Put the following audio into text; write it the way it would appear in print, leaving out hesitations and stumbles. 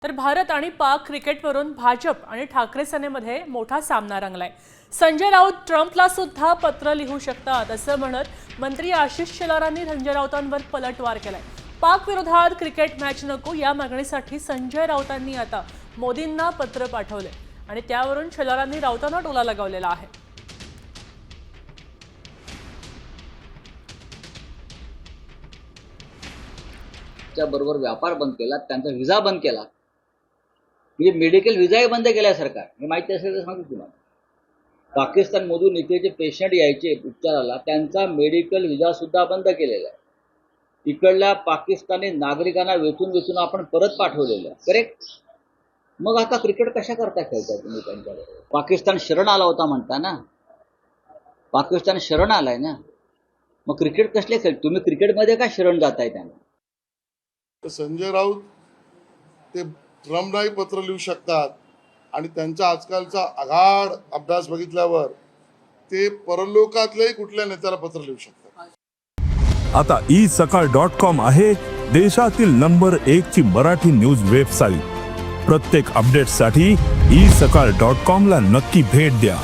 तर भारत आणि पाक क्रिकेटवरून भाजप आणि ठाकरे सेनेमध्ये मोठा सामना रंगलाय। संजय राऊत ट्रम्पला सुद्धा पत्र लिहू शकतात असं म्हणत मंत्री आशिष शेलारांनी संजय राऊतांवर पलटवार केलाय। पाक विरोधात क्रिकेट मॅच नको या मागणीसाठी संजय राऊतांनी आता मोदींना पत्र पाठवले आणि त्यावरून शेलारांनी राऊतांना टोला लगावलेला आहे। बरोबर व्यापार बंद केला, त्यांचा व्हिसा बंद केला, म्हणजे मेडिकल व्हिसाही बंद केला सरकार। हे माहिती असेल तर सांगतो तुम्हाला। पाकिस्तानमधून इथे जे पेशंट यायचे उपचाराला त्यांचा मेडिकल व्हिसा सुद्धा बंद केलेला आहे। इकडल्या पाकिस्तानी नागरिकांना वेचून आपण परत पाठवलेलं आहे। करेक्ट। मग आता क्रिकेट कशा करता खेळता तुम्ही त्यांच्याबरोबर? पाकिस्तान शरण आला होता म्हणता ना, पाकिस्तान शरण आलाय ना, मग क्रिकेट कसले खेळ? तुम्ही क्रिकेटमध्ये का शरण जाताय त्यांना? संजय राऊत ते ट्रम्पलाही पत्र लिहू शकतात आणि त्यांचा आजकालचा आघाड अभ्यास बघितल्यावर ते परलोकातल्याही कुठल्या नेत्याला पत्र लिहू शकतात। आता isakal.com आहे देशातील नंबर 1 ची मराठी न्यूज वेबसाईट। प्रत्येक अपडेटसाठी isakal.com ला नक्की भेट द्या।